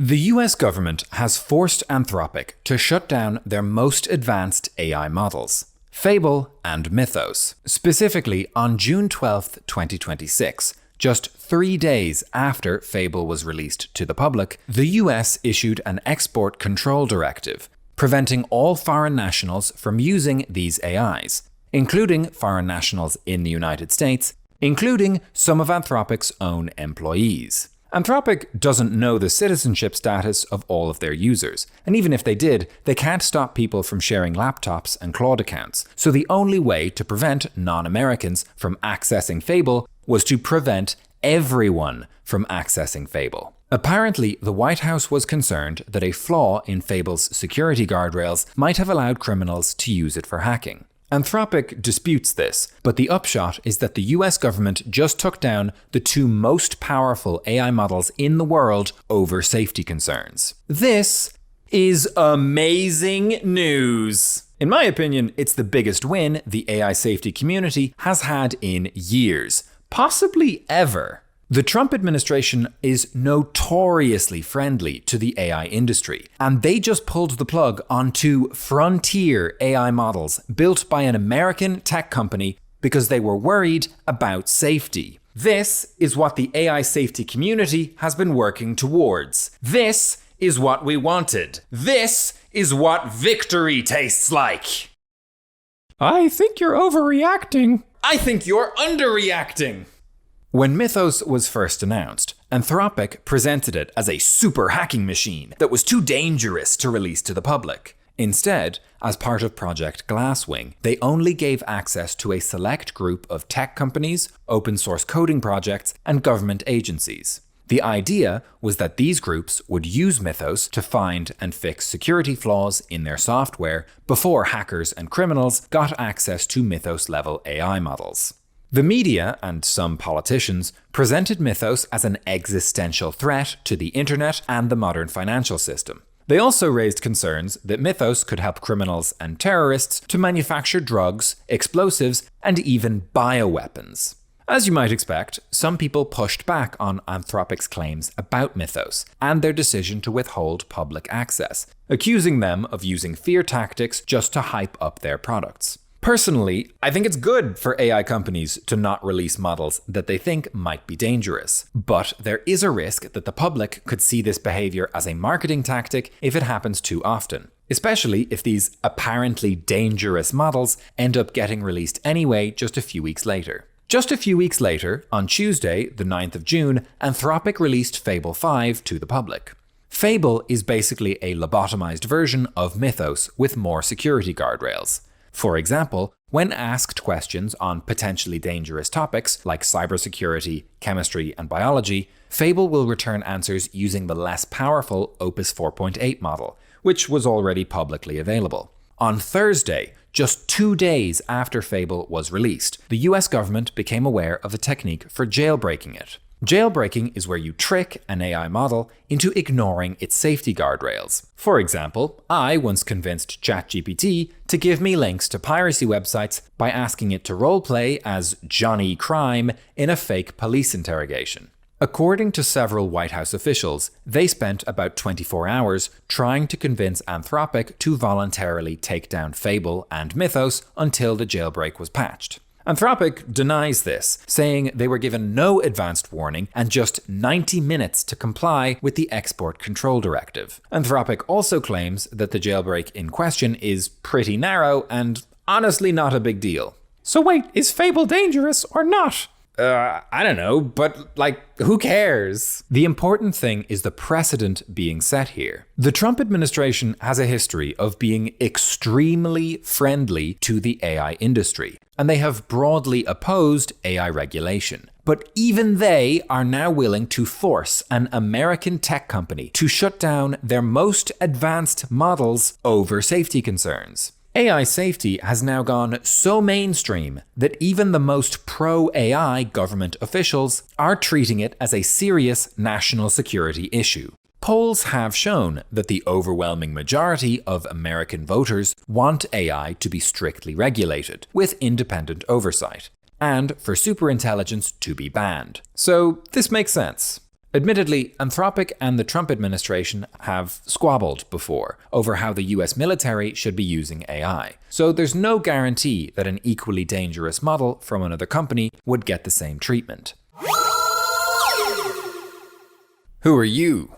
The US government has forced Anthropic to shut down their most advanced AI models, Fable and Mythos, specifically on June 12, 2026. Just 3 days after Fable was released to the public, the US issued an export control directive, preventing all foreign nationals from using these AIs, including foreign nationals in the United States, including some of Anthropic's own employees. Anthropic doesn't know the citizenship status of all of their users, and even if they did, they can't stop people from sharing laptops and Claude accounts, so the only way to prevent non-Americans from accessing Fable was to prevent everyone from accessing Fable. Apparently, the White House was concerned that a flaw in Fable's security guardrails might have allowed criminals to use it for hacking. Anthropic disputes this, but the upshot is that the US government just took down the 2 most powerful AI models in the world over safety concerns. This is amazing news! In my opinion, it's the biggest win the AI safety community has had in years, possibly ever. The Trump administration is notoriously friendly to the AI industry, and they just pulled the plug on 2 frontier AI models built by an American tech company because they were worried about safety. This is what the AI safety community has been working towards. This is what we wanted. This is what victory tastes like. I think you're overreacting. I think you're underreacting. When Mythos was first announced, Anthropic presented it as a super hacking machine that was too dangerous to release to the public. Instead, as part of Project Glasswing, they only gave access to a select group of tech companies, open source coding projects, and government agencies. The idea was that these groups would use Mythos to find and fix security flaws in their software before hackers and criminals got access to Mythos-level AI models. The media and some politicians presented Mythos as an existential threat to the internet and the modern financial system. They also raised concerns that Mythos could help criminals and terrorists to manufacture drugs, explosives, and even bioweapons. As you might expect, some people pushed back on Anthropic's claims about Mythos and their decision to withhold public access, accusing them of using fear tactics just to hype up their products. Personally, I think it's good for AI companies to not release models that they think might be dangerous. But there is a risk that the public could see this behavior as a marketing tactic if it happens too often, especially if these apparently dangerous models end up getting released anyway just a few weeks later. Just a few weeks later, on Tuesday, the 9th of June, Anthropic released Fable 5 to the public. Fable is basically a lobotomized version of Mythos with more security guardrails. For example, when asked questions on potentially dangerous topics like cybersecurity, chemistry, and biology, Fable will return answers using the less powerful Opus 4.8 model, which was already publicly available. On Thursday, just 2 days after Fable was released, the US government became aware of a technique for jailbreaking it. Jailbreaking is where you trick an AI model into ignoring its safety guardrails. For example, I once convinced ChatGPT to give me links to piracy websites by asking it to roleplay as Johnny Crime in a fake police interrogation. According to several White House officials, they spent about 24 hours trying to convince Anthropic to voluntarily take down Fable and Mythos until the jailbreak was patched. Anthropic denies this, saying they were given no advanced warning and just 90 minutes to comply with the export control directive. Anthropic also claims that the jailbreak in question is pretty narrow and honestly not a big deal. So wait, is Fable dangerous or not? I don't know, but who cares? The important thing is the precedent being set here. The Trump administration has a history of being extremely friendly to the AI industry, and they have broadly opposed AI regulation. But even they are now willing to force an American tech company to shut down their most advanced models over safety concerns. AI safety has now gone so mainstream that even the most pro-AI government officials are treating it as a serious national security issue. Polls have shown that the overwhelming majority of American voters want AI to be strictly regulated, with independent oversight, and for superintelligence to be banned. So this makes sense. Admittedly, Anthropic and the Trump administration have squabbled before over how the US military should be using AI, so there's no guarantee that an equally dangerous model from another company would get the same treatment. Who are you?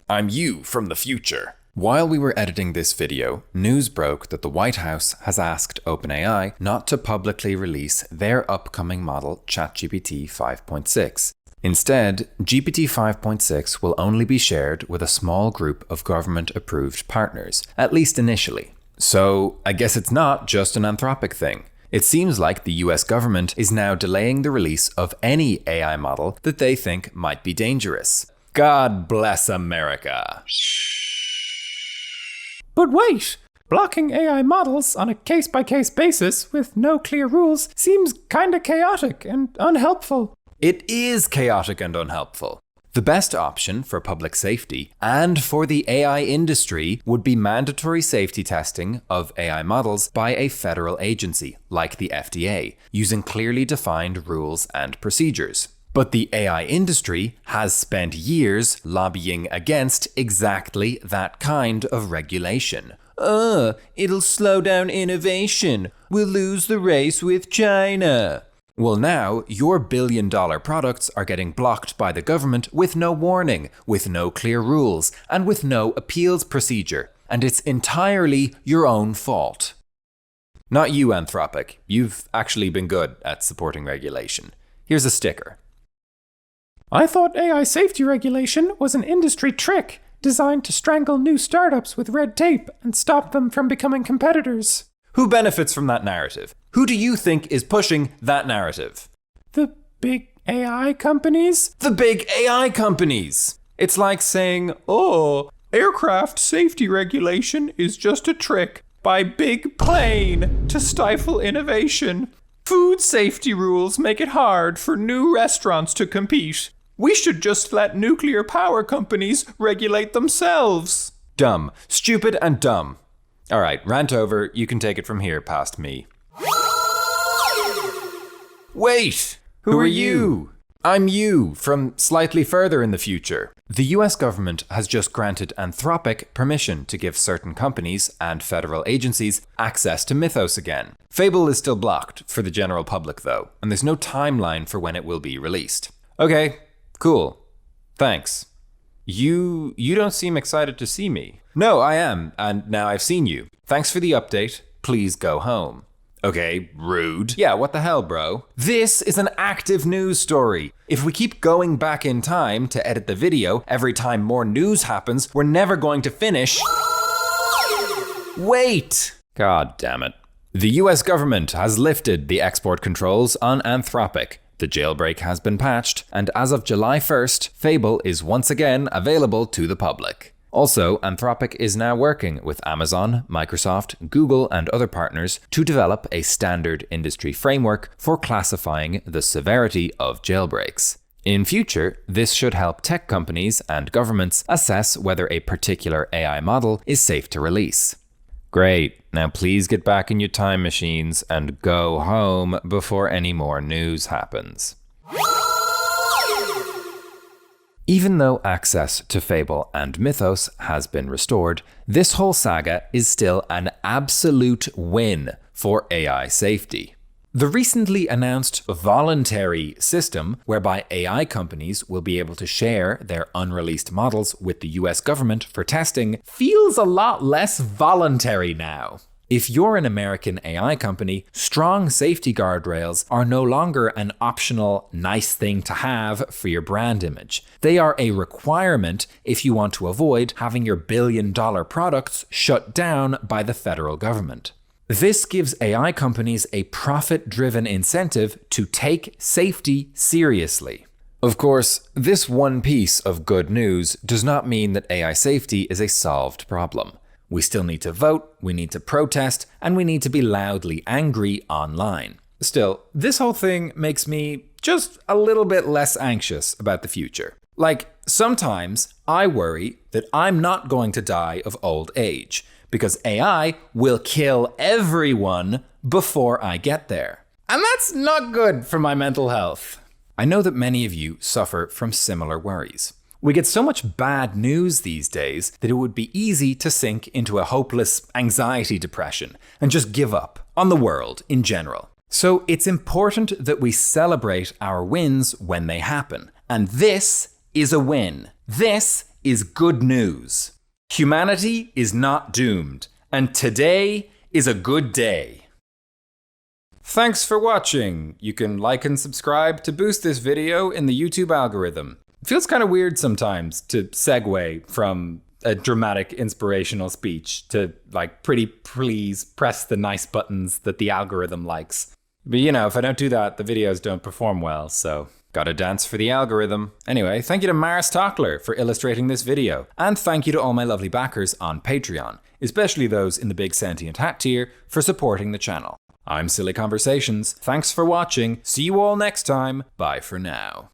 I'm you from the future. While we were editing this video, news broke that the White House has asked OpenAI not to publicly release their upcoming model ChatGPT 5.6. Instead, GPT 5.6 will only be shared with a small group of government-approved partners, at least initially. So, I guess it's not just an Anthropic thing. It seems like the US government is now delaying the release of any AI model that they think might be dangerous. God bless America. But wait! Blocking AI models on a case-by-case basis with no clear rules seems kinda chaotic and unhelpful. It is chaotic and unhelpful. The best option for public safety and for the AI industry would be mandatory safety testing of AI models by a federal agency, like the FDA, using clearly defined rules and procedures. But the AI industry has spent years lobbying against exactly that kind of regulation. It'll slow down innovation. We'll lose the race with China. Well, now, your billion-dollar products are getting blocked by the government with no warning, with no clear rules, and with no appeals procedure. And it's entirely your own fault. Not you, Anthropic. You've actually been good at supporting regulation. Here's a sticker. I thought AI safety regulation was an industry trick designed to strangle new startups with red tape and stop them from becoming competitors. Who benefits from that narrative? Who do you think is pushing that narrative? The big AI companies? The big AI companies! It's like saying, aircraft safety regulation is just a trick by big plane to stifle innovation. Food safety rules make it hard for new restaurants to compete. We should just let nuclear power companies regulate themselves. Dumb. Stupid and dumb. Alright, rant over. You can take it from here past me. Wait! Who are you? I'm you, from slightly further in the future. The US government has just granted Anthropic permission to give certain companies and federal agencies access to Mythos again. Fable is still blocked for the general public though, and there's no timeline for when it will be released. Okay, cool. Thanks. You don't seem excited to see me. No, I am, and now I've seen you. Thanks for the update. Please go home. Okay, rude. Yeah, what the hell, bro? This is an active news story. If we keep going back in time to edit the video every time more news happens, we're never going to finish. Wait! God damn it. The US government has lifted the export controls on Anthropic. The jailbreak has been patched, and as of July 1st, Fable is once again available to the public. Also, Anthropic is now working with Amazon, Microsoft, Google, and other partners to develop a standard industry framework for classifying the severity of jailbreaks. In future, this should help tech companies and governments assess whether a particular AI model is safe to release. Great, now please get back in your time machines and go home before any more news happens. Even though access to Fable and Mythos has been restored, this whole saga is still an absolute win for AI safety. The recently announced voluntary system, whereby AI companies will be able to share their unreleased models with the US government for testing, feels a lot less voluntary now. If you're an American AI company, strong safety guardrails are no longer an optional, nice thing to have for your brand image. They are a requirement if you want to avoid having your billion-dollar products shut down by the federal government. This gives AI companies a profit-driven incentive to take safety seriously. Of course, this one piece of good news does not mean that AI safety is a solved problem. We still need to vote, we need to protest, and we need to be loudly angry online. Still, this whole thing makes me just a little bit less anxious about the future. Like, sometimes I worry that I'm not going to die of old age, because AI will kill everyone before I get there. And that's not good for my mental health. I know that many of you suffer from similar worries. We get so much bad news these days that it would be easy to sink into a hopeless anxiety depression and just give up on the world in general. So it's important that we celebrate our wins when they happen. And this is a win. This is good news. Humanity is not doomed, and today is a good day. Thanks for watching. You can like and subscribe to boost this video in the YouTube algorithm. It feels kind of weird sometimes to segue from a dramatic inspirational speech to like, pretty please press the nice buttons that the algorithm likes. But you know, if I don't do that, the videos don't perform well, so gotta dance for the algorithm. Anyway, thank you to Maris Tockler for illustrating this video, and thank you to all my lovely backers on Patreon, especially those in the big Sentient Hat tier, for supporting the channel. I'm Siliconversations, thanks for watching, see you all next time, bye for now.